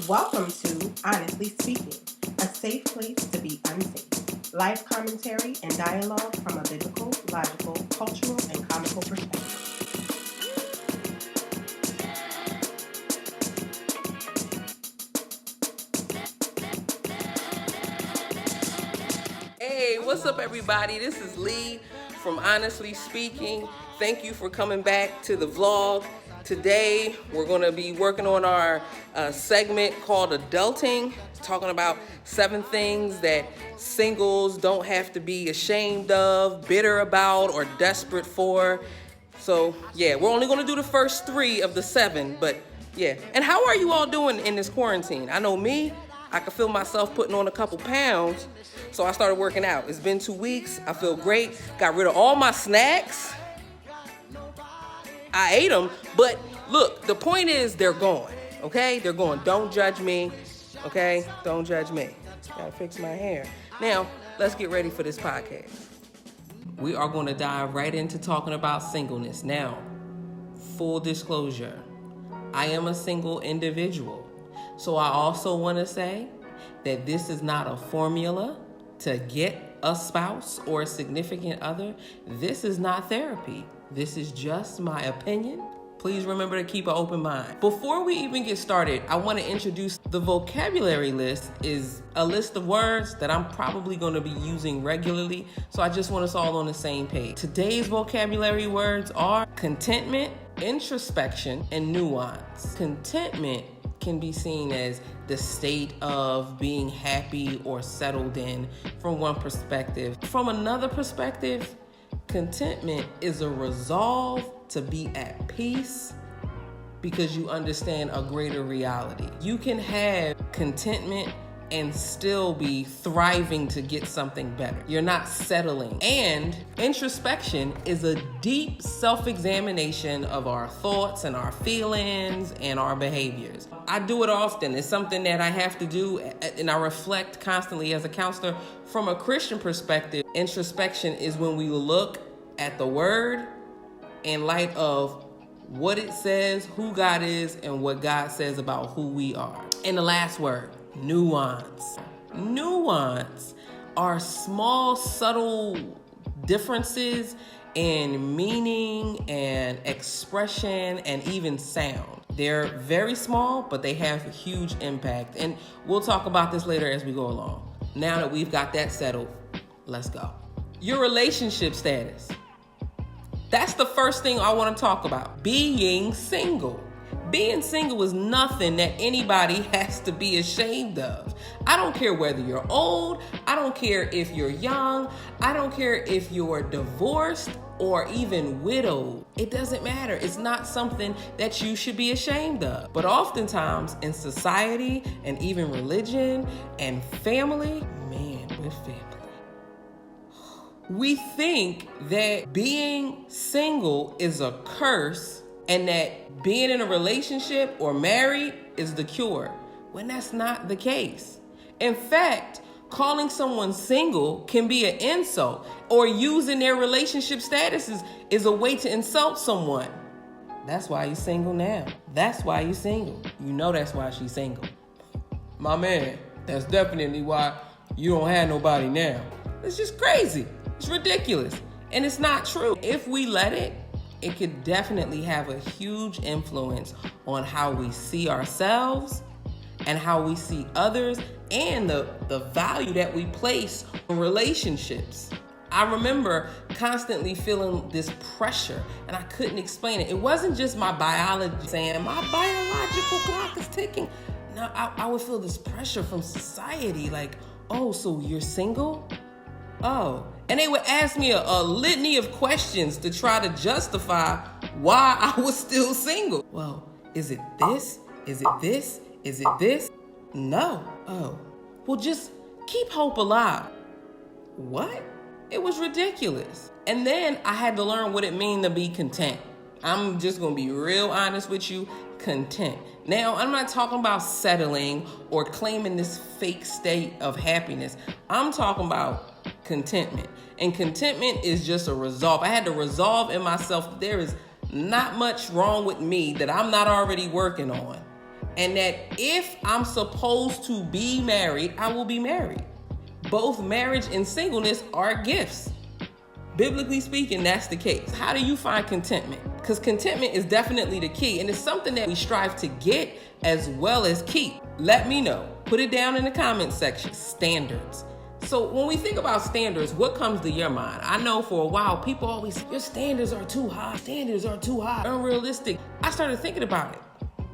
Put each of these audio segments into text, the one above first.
Welcome to Honestly Speaking, a safe place to be unsafe. Life commentary and dialogue from a biblical, logical, cultural, and comical perspective. Hey, what's up, everybody? This is Lee from Honestly Speaking. Thank you for coming back to the vlog. Today, we're going to be working on our segment called Adulting, talking about 7 things that singles don't have to be ashamed of, bitter about, or desperate for. So, yeah, we're only going to do the first 3 of the 7, but yeah. And how are you all doing in this quarantine? I know me, I can feel myself putting on a couple pounds, so I started working out. It's been 2 weeks. I feel great. Got rid of all my snacks. I ate them, but look, the point is they're gone, okay? They're gone. Don't judge me, okay? Don't judge me. Gotta fix my hair. Now, let's get ready for this podcast. We are going to dive right into talking about singleness. Now, full disclosure, I am a single individual. So I also want to say that this is not a formula to get a spouse or a significant other. This is not therapy. This is just my opinion. Please remember to keep an open mind. Before we even get started, I want to introduce the vocabulary list. Is a list of words that I'm probably going to be using regularly. So I just want us all on the same page. Today's vocabulary words are contentment, introspection, and nuance. Contentment can be seen as the state of being happy or settled in from one perspective. From another perspective, contentment is a resolve to be at peace because you understand a greater reality. You can have contentment and still be thriving to get something better. You're not settling. And introspection is a deep self-examination of our thoughts and our feelings and our behaviors. I do it often. It's something that I have to do, and I reflect constantly as a counselor. From a Christian perspective, introspection is when we look at the word in light of what it says, who God is, and what God says about who we are. And the last word, nuance. Nuance are small, subtle differences in meaning and expression and even sound. They're very small, but they have a huge impact. And we'll talk about this later as we go along. Now that we've got that settled, let's go. Your relationship status. That's the first thing I want to talk about. Being single. Being single is nothing that anybody has to be ashamed of. I don't care whether you're old. I don't care if you're young. I don't care if you're divorced or even widowed. It doesn't matter. It's not something that you should be ashamed of. But oftentimes in society and even religion and family, with family, we think that being single is a curse and that being in a relationship or married is the cure, when that's not the case. In fact, calling someone single can be an insult, or using their relationship status is a way to insult someone. That's why you're single now. That's why you're single. You know that's why she's single. My man, that's definitely why you don't have nobody now. It's just crazy. It's ridiculous. And it's not true. If we let it, it could definitely have a huge influence on how we see ourselves and how we see others and the value that we place on relationships. I remember constantly feeling this pressure and I couldn't explain it. It wasn't just my biology saying my biological clock is ticking. No, I would feel this pressure from society like, oh, so you're single? Oh. And they would ask me a litany of questions to try to justify why I was still single. Well, is it this? Is it this? Is it this? No. Oh. Well, just keep hope alive. What? It was ridiculous. And then I had to learn what it means to be content. I'm just going to be real honest with you. Content. Now, I'm not talking about settling or claiming this fake state of happiness. I'm talking about contentment. And contentment is just a resolve. I had to resolve in myself there is not much wrong with me that I'm not already working on. And that if I'm supposed to be married, I will be married. Both marriage and singleness are gifts. Biblically speaking, that's the case. How do you find contentment? Because contentment is definitely the key, and it's something that we strive to get as well as keep. Let me know. Put it down in the comment section. Standards. So when we think about standards, what comes to your mind? I know for a while, people always say, your standards are too high. Standards are too high. Unrealistic. I started thinking about it.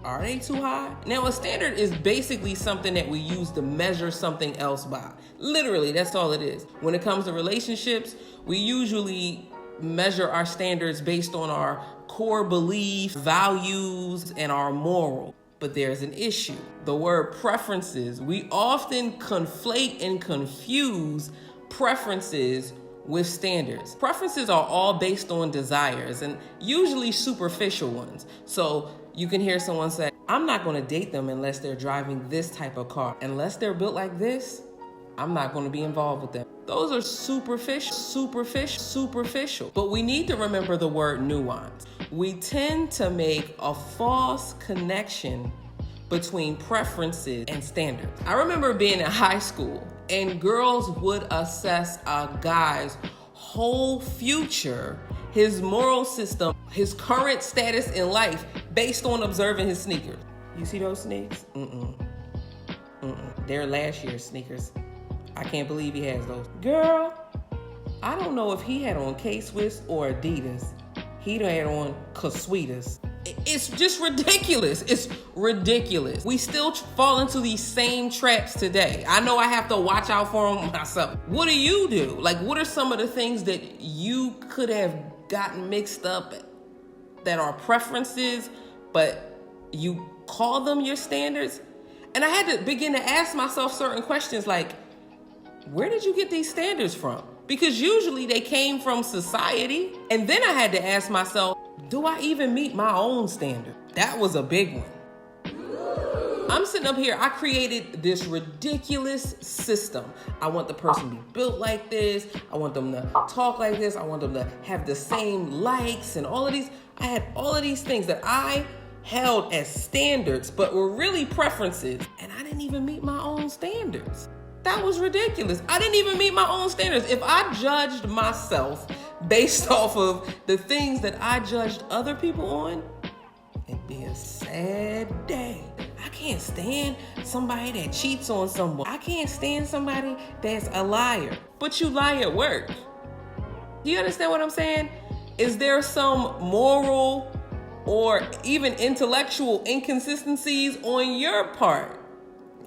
Are they too high? Now, a standard is basically something that we use to measure something else by. Literally, that's all it is. When it comes to relationships, we usually measure our standards based on our core beliefs, values, and our morals. But there's an issue. The word preferences. We often conflate and confuse preferences with standards. Preferences are all based on desires and usually superficial ones. So you can hear someone say, I'm not going to date them unless they're driving this type of car. Unless they're built like this, I'm not going to be involved with them. Those are superficial. But we need to remember the word nuance. We tend to make a false connection between preferences and standards. I remember being in high school and girls would assess a guy's whole future, his moral system, his current status in life based on observing his sneakers. You see those sneakers? They're last year's sneakers. I can't believe he has those. Girl, I don't know if he had on K-Swiss or Adidas. He had on Casuitas. It's just ridiculous. It's ridiculous. We still fall into these same traps today. I know I have to watch out for them myself. What do you do? Like, what are some of the things that you could have gotten mixed up that are preferences, but you call them your standards? And I had to begin to ask myself certain questions like, where did you get these standards from? Because usually they came from society. And then I had to ask myself, do I even meet my own standard? That was a big one. I'm sitting up here, I created this ridiculous system. I want the person to be built like this. I want them to talk like this. I want them to have the same likes and all of these. I had all of these things that I held as standards, but were really preferences. And I didn't even meet my own standards. That was ridiculous. I didn't even meet my own standards. If I judged myself based off of the things that I judged other people on, it'd be a sad day. I can't stand somebody that cheats on someone. I can't stand somebody that's a liar. But you lie at work. Do you understand what I'm saying? Is there some moral or even intellectual inconsistencies on your part?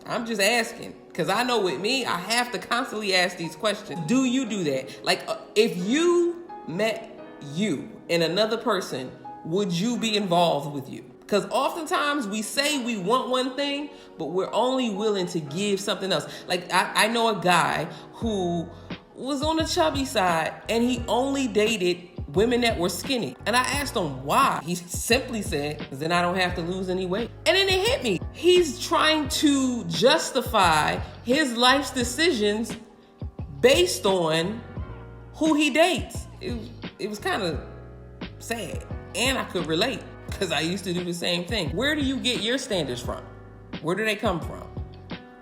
I'm just asking. Because I know with me, I have to constantly ask these questions. Do you do that? Like, if you met you and another person, would you be involved with you? Because oftentimes we say we want one thing, but we're only willing to give something else. Like, I know a guy who was on the chubby side and he only dated women that were skinny. And I asked him why. He simply said, because then I don't have to lose any weight. And then it hit me. He's trying to justify his life's decisions based on who he dates. It was kind of sad. And I could relate because I used to do the same thing. Where do you get your standards from? Where do they come from?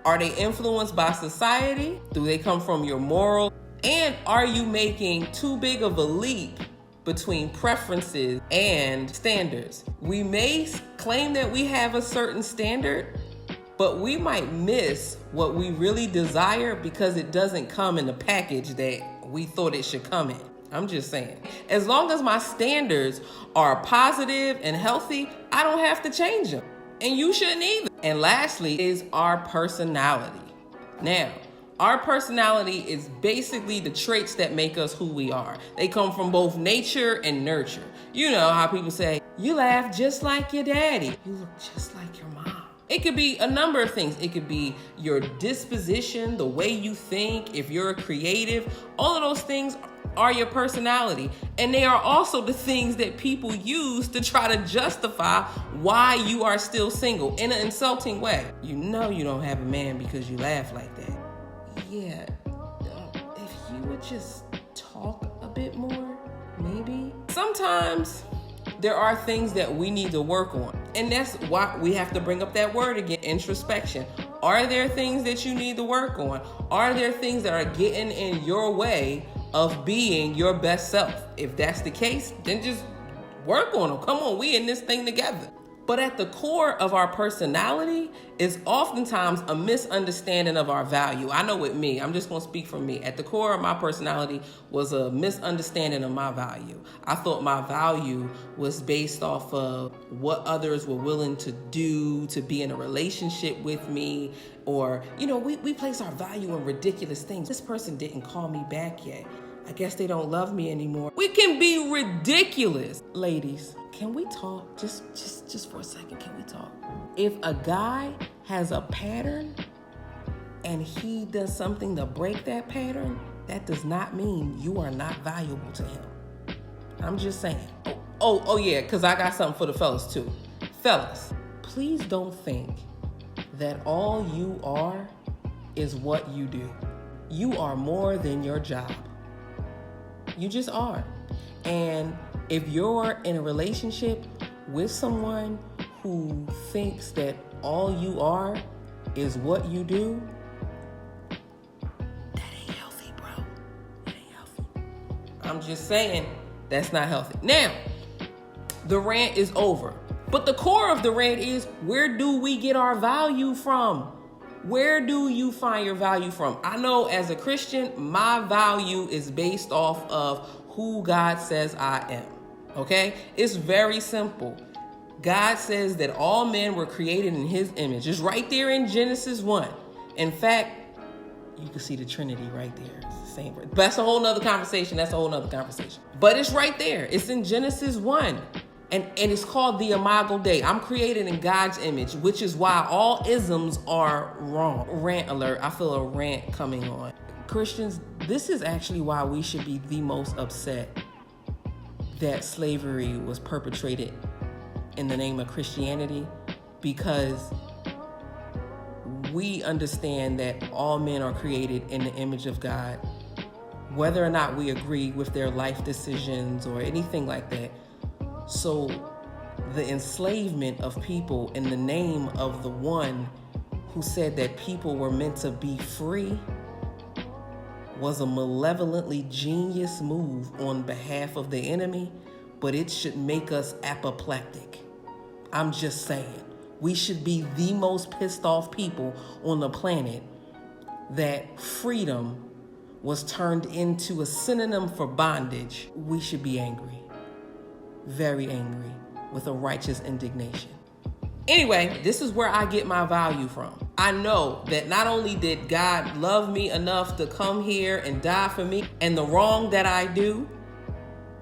Are they influenced by society? Do they come from your moral? And are you making too big of a leap between preferences and standards? We may claim that we have a certain standard, but we might miss what we really desire because it doesn't come in the package that we thought it should come in. I'm just saying. As long as my standards are positive and healthy, I don't have to change them. And you shouldn't either. And lastly is our personality. Now, our personality is basically the traits that make us who we are. They come from both nature and nurture. You know how people say, you laugh just like your daddy. You look just like your mom. It could be a number of things. It could be your disposition, the way you think, if you're a creative. All of those things are your personality. And they are also the things that people use to try to justify why you are still single in an insulting way. You know you don't have a man because you laugh like that. Yeah, if you would just talk a bit more, maybe. Sometimes there are things that we need to work on. And that's why we have to bring up that word again, introspection. Are there things that you need to work on? Are there things that are getting in your way of being your best self? If that's the case, then just work on them. Come on, we in this thing together. But at the core of our personality is oftentimes a misunderstanding of our value. I know with me, I'm just going to speak for me. At the core of my personality was a misunderstanding of my value. I thought my value was based off of what others were willing to do to be in a relationship with me. Or, we place our value in ridiculous things. This person didn't call me back yet. I guess they don't love me anymore. We can be ridiculous. Ladies, can we talk? Just for a second, can we talk? If a guy has a pattern and he does something to break that pattern, that does not mean you are not valuable to him. I'm just saying. Oh yeah, because I got something for the fellas too. Fellas, please don't think that all you are is what you do. You are more than your job. You just are. And if you're in a relationship with someone who thinks that all you are is what you do, that ain't healthy, bro. That ain't healthy. I'm just saying, that's not healthy. Now, the rant is over. But the core of the rant is, where do we get our value from? Where do you find your value from? I know as a Christian, my value is based off of who God says I am. Okay? It's very simple. God says that all men were created in his image. It's right there in Genesis 1. In fact, you can see the Trinity right there. It's the same. But that's a whole nother conversation. But it's right there. It's in Genesis 1. And it's called the Imago Dei. I'm created in God's image, which is why all isms are wrong. Rant alert. I feel a rant coming on. Christians, this is actually why we should be the most upset that slavery was perpetrated in the name of Christianity, because we understand that all men are created in the image of God, whether or not we agree with their life decisions or anything like that. So the enslavement of people in the name of the one who said that people were meant to be free was a malevolently genius move on behalf of the enemy, but it should make us apoplectic. I'm just saying, we should be the most pissed off people on the planet that freedom was turned into a synonym for bondage. We should be angry. Very angry, with a righteous indignation. Anyway, this is where I get my value from. I know that not only did God love me enough to come here and die for me and the wrong that I do,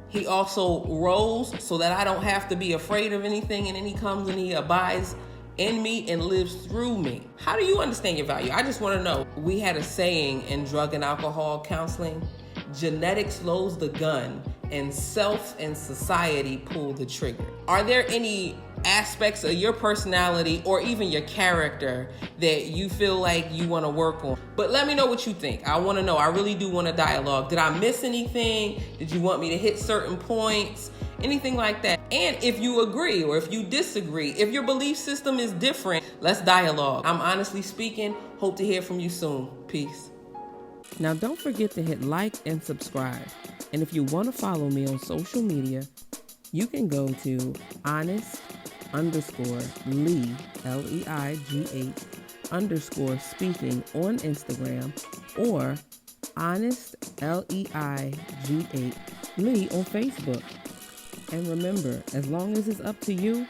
he also rose so that I don't have to be afraid of anything, and then he comes and he abides in me and lives through me. How do you understand your value? I just want to know. We had a saying in drug and alcohol counseling: genetics loads the gun and self and society pull the trigger. Are there any aspects of your personality or even your character that you feel like you want to work on? But let me know what you think. I want to know. I really do want a dialogue. Did I miss anything? Did you want me to hit certain points? Anything like that. And if you agree or if you disagree, if your belief system is different, let's dialogue. I'm honestly speaking. Hope to hear from you soon. Peace. Now, don't forget to hit like and subscribe. And if you want to follow me on social media, you can go to Honest_Leigh, LEIGH_speaking on Instagram, or Honest-Leigh Leigh on Facebook. And remember, as long as it's up to you,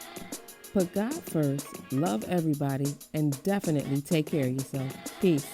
put God first, love everybody, and definitely take care of yourself. Peace.